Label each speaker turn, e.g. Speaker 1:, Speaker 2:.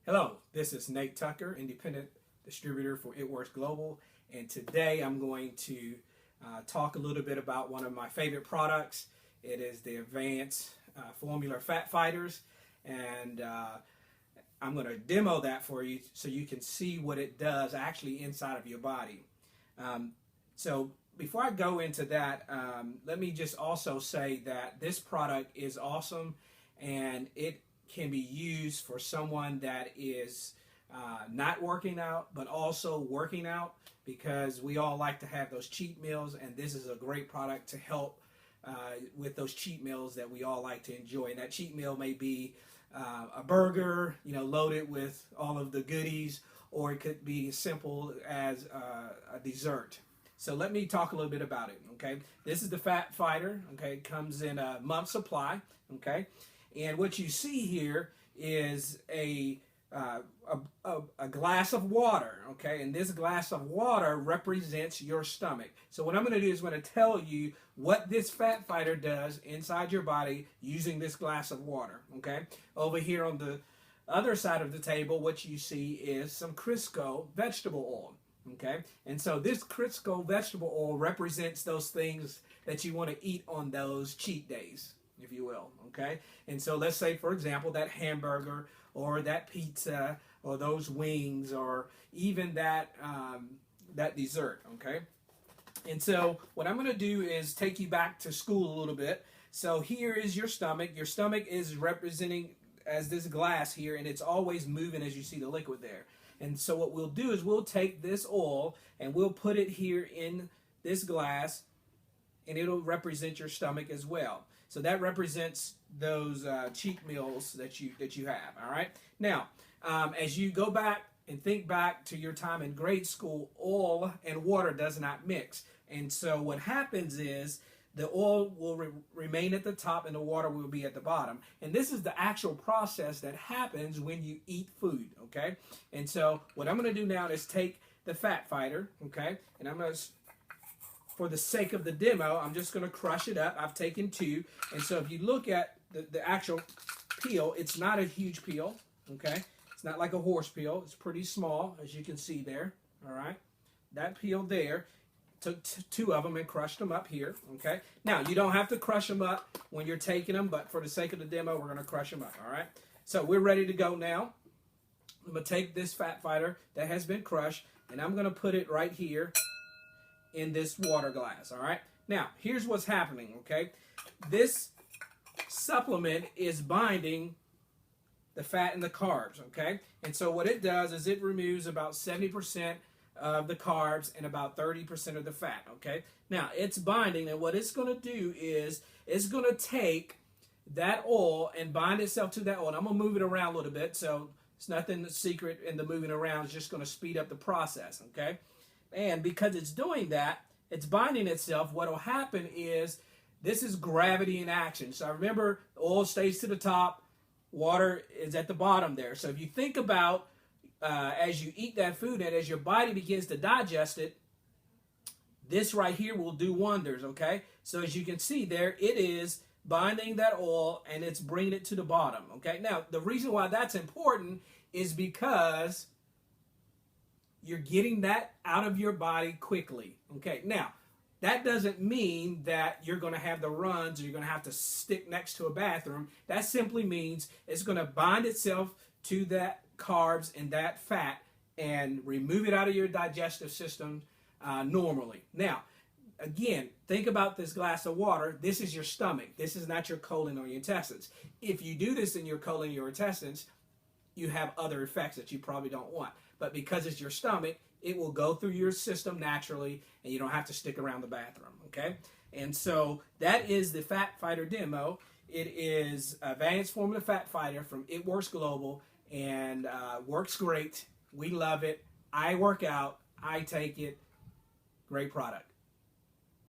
Speaker 1: Hello, this is Nate Tucker, independent distributor for It Works Global, and today I'm going to talk a little bit about one of my favorite products. It is the Advanced Formula Fat Fighters, and I'm going to demo that for you so you can see what it does actually inside of your body. So before I go into that, let me just also say that this product is awesome, and it can be used for someone that is not working out but also working out, because we all like to have those cheat meals, and this is a great product to help with those cheat meals that we all like to enjoy. And that cheat meal may be a burger, loaded with all of the goodies, or it could be as simple as a dessert. So let me talk a little bit about it. Okay, this is the Fat Fighter. Okay, it comes in a month supply. Okay. And what you see here is a glass of water, okay? And this glass of water represents your stomach. So what I'm going to do is I'm going to tell you what this Fat Fighter does inside your body using this glass of water, okay? Over here on the other side of the table, what you see is some Crisco vegetable oil, okay? And so this Crisco vegetable oil represents those things that you want to eat on those cheat days, if you will, okay? And so let's say, for example, that hamburger or that pizza or those wings or even that that dessert, okay? And so what I'm going to do is take you back to school a little bit. So here is your stomach. Your stomach is representing as this glass here, and it's always moving as you see the liquid there. And so what we'll do is we'll take this oil and we'll put it here in this glass, and it'll represent your stomach as well. So that represents those cheat meals that you have. All right. Now, as you go back and think back to your time in grade school, oil and water does not mix, and so what happens is the oil will remain at the top and the water will be at the bottom. And this is the actual process that happens when you eat food. Okay. And so what I'm going to do now is take the Fat Fighter. Okay, and I'm going to, for the sake of the demo, I'm just going to crush it up. I've taken two. And so if you look at the actual peel, it's not a huge peel, okay? It's not like a horse peel. It's pretty small, as you can see there, all right? That peel there, took two of them and crushed them up here, okay? Now, you don't have to crush them up when you're taking them, but for the sake of the demo, we're going to crush them up, all right? So we're ready to go now. I'm going to take this Fat Fighter that has been crushed, and I'm going to put it right here in this water glass, all right? Now, here's what's happening, okay? This supplement is binding the fat and the carbs, okay? And so what it does is it removes about 70% of the carbs and about 30% of the fat, okay? Now, it's binding, and what it's going to do is it's going to take that oil and bind itself to that oil. And I'm going to move it around a little bit, so it's nothing secret in the moving around. It's just going to speed up the process, okay? And because it's doing that, it's binding itself, what will happen is this is gravity in action. So remember, oil stays to the top, water is at the bottom there. So if you think about as you eat that food and as your body begins to digest it, this right here will do wonders, okay? So as you can see there, it is binding that oil and it's bringing it to the bottom, okay? Now, the reason why that's important is because you're getting that out of your body quickly. Okay, now, that doesn't mean that you're going to have the runs or you're going to have to stick next to a bathroom. That simply means it's going to bind itself to that carbs and that fat and remove it out of your digestive system normally. Now, again, think about this glass of water. This is your stomach. This is not your colon or your intestines. If you do this in your colon or your intestines, you have other effects that you probably don't want. But because it's your stomach, it will go through your system naturally, and you don't have to stick around the bathroom, okay? And so that is the Fat Fighter demo. It is Advanced Formula Fat Fighter from It Works Global, and works great. We love it. I work out. I take it. Great product.